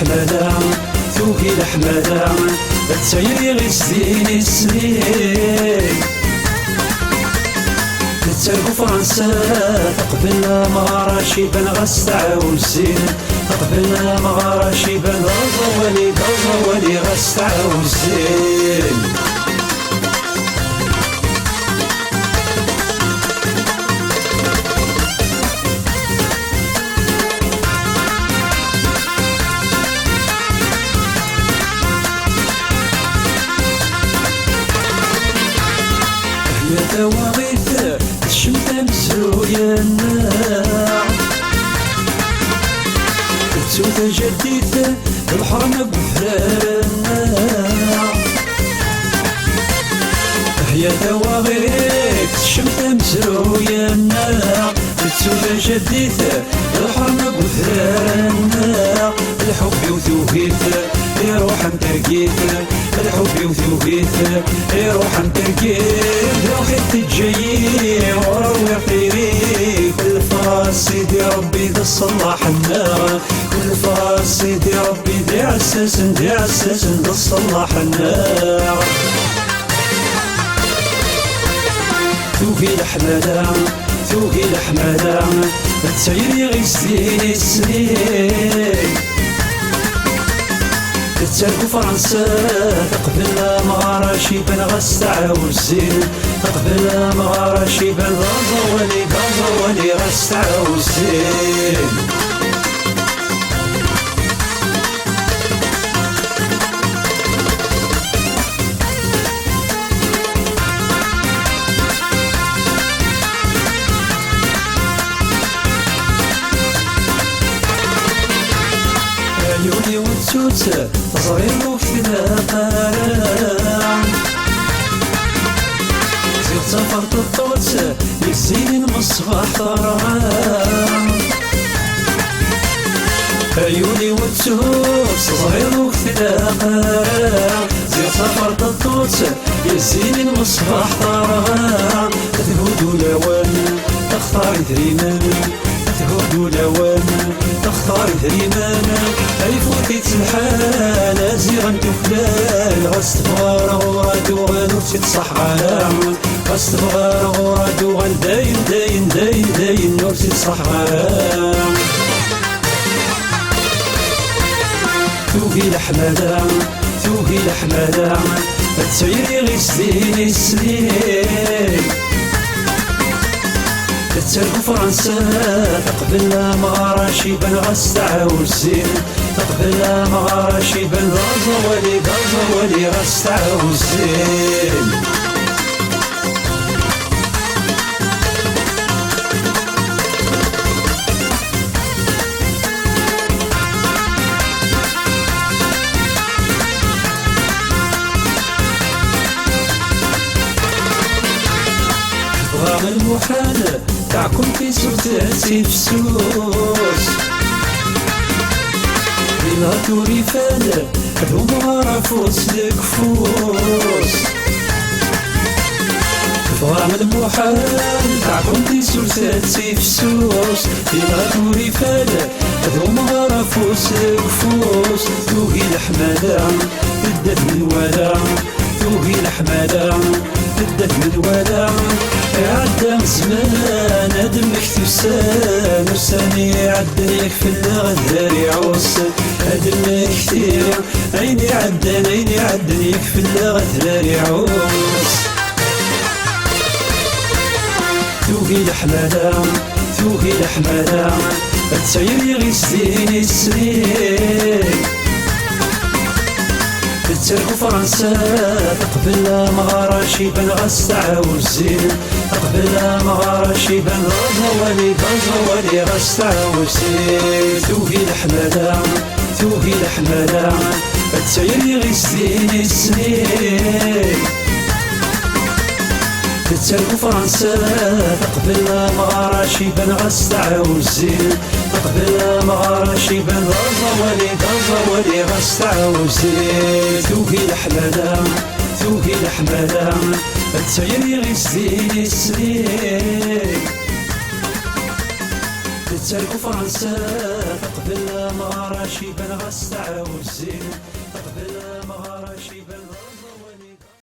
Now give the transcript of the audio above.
الحمادة ثوكي الحمادة تسيري غي سنين السنين تتسالكو فرنسا تقبل مغارة شيبان غستعاون الزين تقبل مغارة شيبان غزوالي غستعاون الزين تواغيث الشمتة مزروية النار تسوث جديث الحرم بفرار النار هي تواغيث الشمتة مزروية النار تسوث جديث الحرم بفرار النار الحب وثوهيث يروح نترقيث الحب وثوهيث يروح نترقيث روحي تجيي وروي طيري كل فراس سيدي ربي ذا الصلاح النار كل فراس سيدي ربي ذي عساس ذا الصلاح النار ثوقي الحمادة ثوقي الحمادة تسيري غي سنين السنين تتسالكو فرنسا تقبل مغارة شيبان غستعاون الزين تقبل مغارة شيبان غزوالي غستعاون الزين عيوني والتوت صغير وكذا قرام زيد سفرت الطوت يزين المصباح طرام عيوني والتوت صغير وكذا قرام زيد سفرت الطوت يزين المصباح طرام تهود لوان تختار ثريمان تهود لوان تختار ثريمان فوتيت الحال زيغا تفلال غستبغار غوراد وغنوتي تصح غرام غستبغار غوراد وغن داين نوتي تصح غرام ثوقي الحمادة ثوقي الحمادة تسيري غي سنين السنين تتسالكو فرنسا تقبل مغارة شيبان غستعاون الزين تقبل مغارة شيبان غزوالي غستعاون الزين غام المحال تاعكم في سلطاتي فسوس بلا توري فال هدوم غرفوس الكفوس غام المحال تاعكم في سلطاتي فسوس بلا توري فال هدوم غرفوس الكفوس ثوقي الحمادة بدت من ولا ثوقي الحمادة بدت من ولا عدى زمان ادمك تسان وساني عدنيك في الغدار يعوس ادمك كثير عيني عدنيك في الغدار يعوس ثوقي الحمادة ثوقي الحمادة تسيري غي سنين السنين تتسالكو فرنسا تقبل مغارة شيبان غستعاون الزين تقبل مغارة شيبان غزوالي غستعاون الزين ثوقي الحمادة ثوقي الحمادة تسيري غي سنين السنين تتسالكو فرنسا تقبل مغارة شيبان غستعاون الزين تقبل مغارة شيبان غزوالي غستعاون الزين ثوقي الحمادة ثوقي الحمادة تسيري غي سنين السنين تترك فرنسا تقبل مغارة شيبان غاس تعاود زين تقبل مغارة شيبان